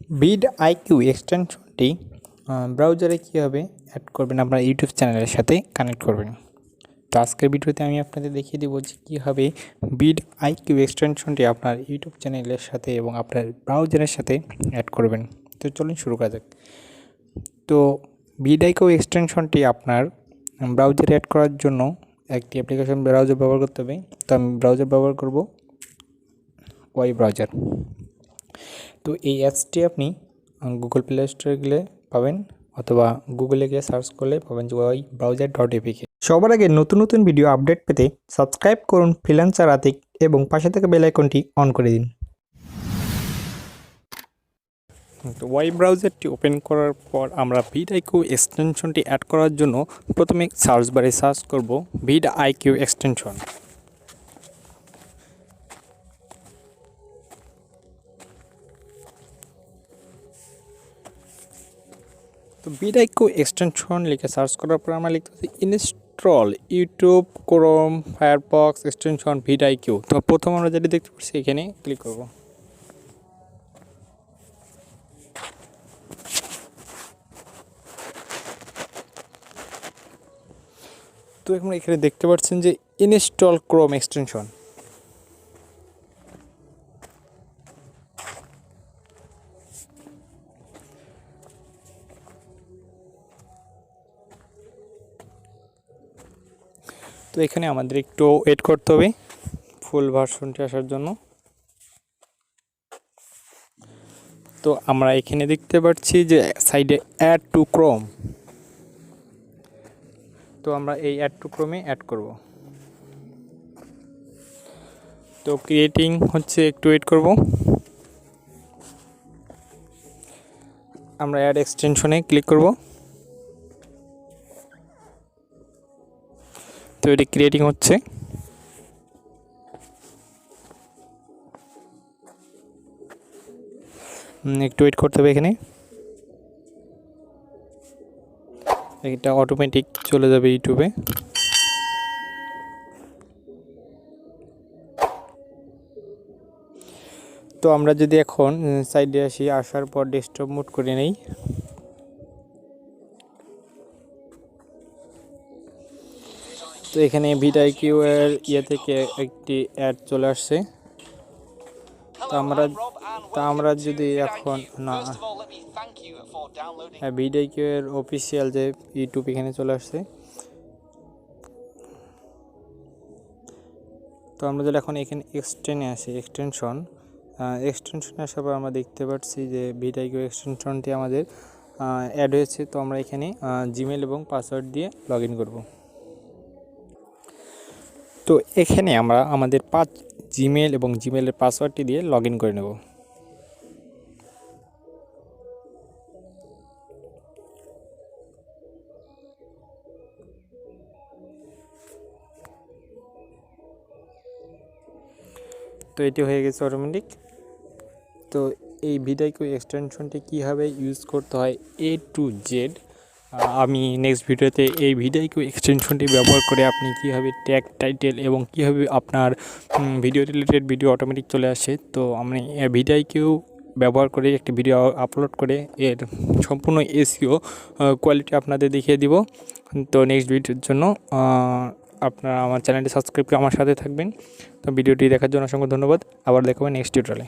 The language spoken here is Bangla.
VidIQ এক্সটেনশনটি ব্রাউজারে কীভাবে অ্যাড করবেন আপনার ইউটিউব চ্যানেলের সাথে কানেক্ট করবেন। তো আজকের ভিডিওতে আমি আপনাদের দেখিয়ে দেবো যে কীভাবে VidIQ এক্সটেনশনটি আপনার ইউটিউব চ্যানেলের সাথে এবং আপনার ব্রাউজারের সাথে অ্যাড করবেন। তো চলুন শুরু করা যাক। তো VidIQ এক্সটেনশনটি আপনার ব্রাউজারে অ্যাড করার জন্য একটি অ্যাপ্লিকেশন ব্রাউজার ব্যবহার করতে হবে। তো আমি ব্রাউজার ব্যবহার করব ওয়াই ব্রাউজার। তো এই অ্যাপসটি আপনি গুগল প্লে স্টোরে গেলে পাবেন অথবা গুগলে গিয়ে সার্চ করলে পাবেন যে ওয়াই ব্রাউজার.apk। সবার আগে নতুন নতুন ভিডিও আপডেট পেতে সাবস্ক্রাইব করুন ফ্রিল্যান্সার আতিক এবং পাশে থাকা বেল আইকনটি অন করে দিন। তো ওয়াই ব্রাউজারটি ওপেন করার পর আমরা VidIQ এক্সটেনশনটি অ্যাড করার জন্য প্রথমে সার্চ বারে সার্চ করব VidIQ এক্সটেনশন। তো VidIQ এক্সটেনশন লিখে সার্চ করার পর আমরা লিখতে পারি install YouTube Chrome Firefox extension VidIQ। তো প্রথম আমরা যেটা দেখতে পাচ্ছি এখানে ক্লিক করব। তো এখন এখানে দেখতে পাচ্ছেন যে ইনস্টল ক্রোম এক্সটেনশন। তো এখানে আমাদের একটু ওয়েট করতে হবে ফুল ভার্সনটি আসার জন্য। তো আমরা এখানে দেখতে পাচ্ছি যে সাইডে অ্যাড টু ক্রোম। তো আমরা এই অ্যাড টু ক্রোমে অ্যাড করব। তো ক্রিয়েটিং হচ্ছে, একটু ওয়েট করব। আমরা অ্যাড এক্সটেনশনে ক্লিক করব। তো এটি ক্রিয়েটিং হচ্ছে। একটু ওয়েট করতে হবে এখানে। এটা অটোমেটিক চলে যাবে ইউটিউবে। তো আমরা যদি এখন সাইডে আসি, আসার পর ডেস্কটপ মোড করে নেই। তো এখানে VidIQ এর থেকে একটি অ্যাড চলে আসছে। তো আমরা যদি এখন না VidIQ এর অফিসিয়াল যে ইউটিউব এখানে চলে আসছে। তো আমরা যদি এখন এখানে এক্সটেনে আসি, এক্সটেনশনে আসার পর আমরা দেখতে পাচ্ছি যে VidIQ এক্সটেনশনটি আমাদের অ্যাড হয়েছে। তো আমরা এখানে জিমেল এবং পাসওয়ার্ড দিয়ে লগ ইন করব। তো এখানে আমরা আমাদের জিমেল এবং জিমেলের পাসওয়ার্ডটি দিয়ে লগ ইন করে নেব। তো এটি হয়ে গেছে অটোমেটিক। তো এই VidIQ এক্সটেনশনটি কীভাবে ইউজ করতে হয় A to Z আমি নেক্সট ভিডিওতে এই VidIQ এক্সটেনশনটি ব্যবহার করে আপনি কীভাবে ট্যাগ টাইটেল এবং কীভাবে আপনার ভিডিও রিলেটেড ভিডিও অটোমেটিক চলে আসে। তো আমি VidIQ ব্যবহার করে একটি ভিডিও আপলোড করে এর সম্পূর্ণ SEO কোয়ালিটি আপনাদের দেখিয়ে দিব। তো নেক্সট ভিডিওর জন্য আপনারা আমার চ্যানেলটি সাবস্ক্রাইব করে আমার সাথে থাকবেন। তো ভিডিওটি দেখার জন্য অসংখ্য ধন্যবাদ। আবার দেখাবো নেক্সট টিউটোরিয়ালে।